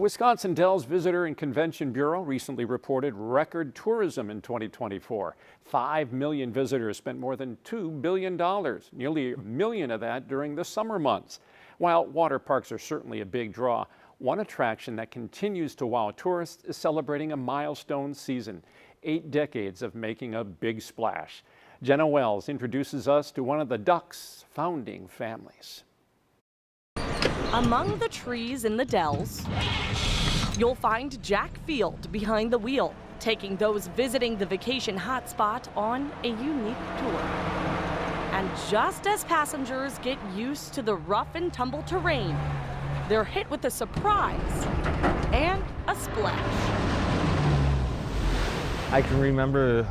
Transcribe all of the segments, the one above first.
Wisconsin Dells Visitor and Convention Bureau recently reported record tourism in 2024. 5 million visitors spent more than $2 billion, nearly a million of that during the summer months. While water parks are certainly a big draw, one attraction that continues to wow tourists is celebrating a milestone season, 8 decades of making a big splash. Jenna Wells introduces us to one of the Ducks' founding families. Among the trees in the Dells, you'll find Jack Field behind the wheel, taking those visiting the vacation hotspot on a unique tour. And just as passengers get used to the rough and tumble terrain, they're hit with a surprise and a splash. I can remember,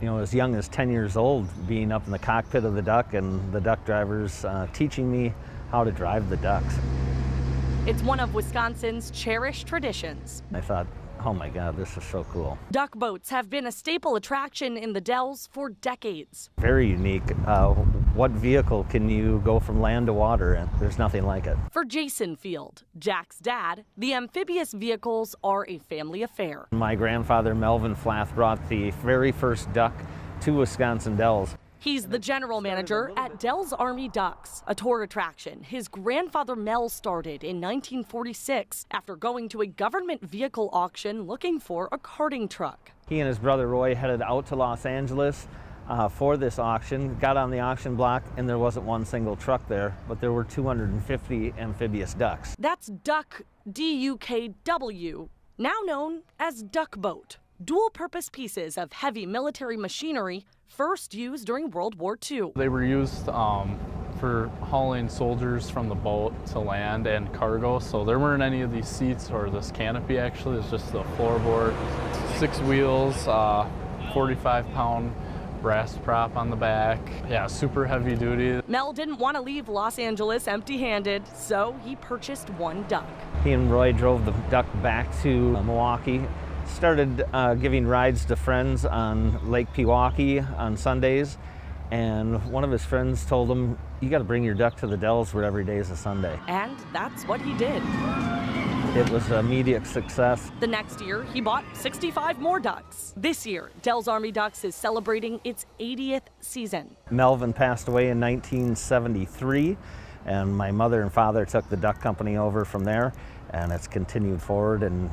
as young as 10 years old, being up in the cockpit of the Duck and the Duck drivers teaching me how to drive the Ducks. It's one of Wisconsin's cherished traditions. I thought, oh my God, this is so cool. Duck boats have been a staple attraction in the Dells for decades. Very unique. What vehicle can you go from land to water in? There's nothing like it. For Jason Field, Jack's dad, the amphibious vehicles are a family affair. My grandfather, Melvin Flath, brought the very first Duck to Wisconsin Dells. He's the general manager at Dells Army Ducks, a tour attraction his grandfather Mel started in 1946 after going to a government vehicle auction looking for a karting truck. He and his brother Roy headed out to Los Angeles for this auction, got on the auction block, and there wasn't one single truck there, but there were 250 amphibious ducks. That's Duck, D-U-K-W, now known as Duck Boat. Dual-purpose pieces of heavy military machinery first used during World War II. They were used for hauling soldiers from the boat to land and cargo, so there weren't any of these seats or this canopy actually, it's just the floorboard. 6 wheels, 45-pound brass prop on the back. Yeah, super heavy duty. Mel didn't want to leave Los Angeles empty-handed, so he purchased one Duck. He and Roy drove the Duck back to Milwaukee. Started giving rides to friends on Lake Pewaukee on Sundays, and one of his friends told him, you got to bring your Duck to the Dells where every day is a Sunday. And that's what he did. It was an immediate success. The next year, he bought 65 more Ducks. This year, Dells Army Ducks is celebrating its 80th season. Melvin passed away in 1973, and my mother and father took the Duck Company over from there, and it's continued forward and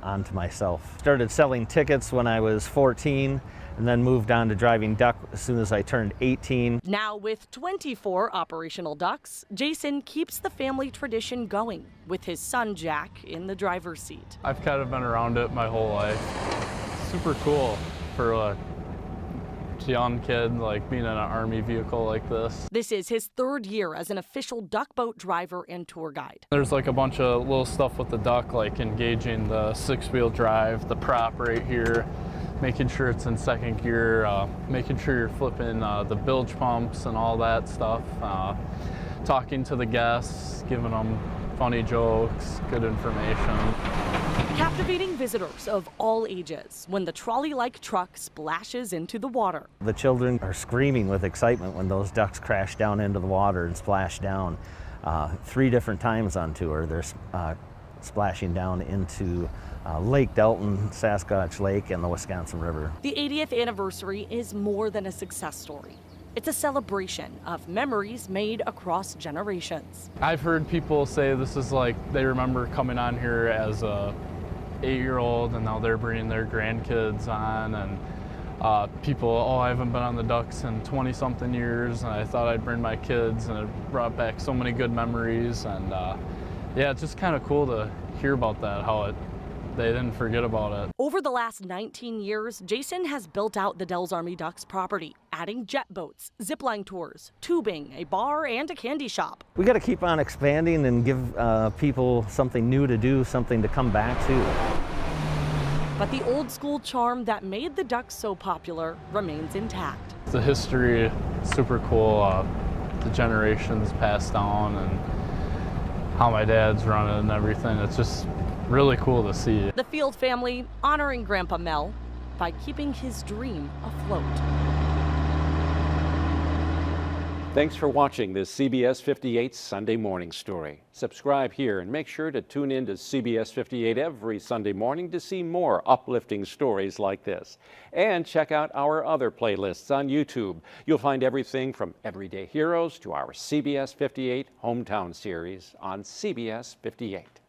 on to myself. Started selling tickets when I was 14 and then moved on to driving Duck as soon as I turned 18. Now with 24 operational Ducks, Jason keeps the family tradition going with his son Jack in the driver's seat. I've kind of been around it my whole life. Super cool for a young kid, like being in an Army vehicle like this. This is his 3rd year as an official duck boat driver and tour guide. There's like a bunch of little stuff with the Duck, like engaging the 6-wheel drive, the prop right here, making sure it's in 2nd gear, making sure you're flipping the bilge pumps and all that stuff, talking to the guests, giving them funny jokes, good information. Captivating visitors of all ages when the trolley-like truck splashes into the water. The children are screaming with excitement when those ducks crash down into the water and splash down. 3 different times on tour, they're splashing down into Lake Delton, Sasquatch Lake, and the Wisconsin River. The 80th anniversary is more than a success story. It's a celebration of memories made across generations. I've heard people say this is like they remember coming on here as a 8-year-old and now they're bringing their grandkids on, and people, oh, I haven't been on the Ducks in 20-something years and I thought I'd bring my kids, and it brought back so many good memories. And yeah, it's just kind of cool to hear about that, how they didn't forget about it. Over the last 19 years, Jason has built out the Dells Army Ducks property, adding jet boats, zipline tours, tubing, a bar, and a candy shop. We got to keep on expanding and give people something new to do, something to come back to. But the old school charm that made the Ducks so popular remains intact. The history, super cool, the generations passed down and how my dad's running and everything. It's just really cool to see. The Field family honoring Grandpa Mel by keeping his dream afloat. Thanks for watching this CBS 58 Sunday Morning Story. Subscribe here and make sure to tune in to CBS 58 every Sunday morning to see more uplifting stories like this. And check out our other playlists on YouTube. You'll find everything from Everyday Heroes to our CBS 58 Hometown series on CBS 58.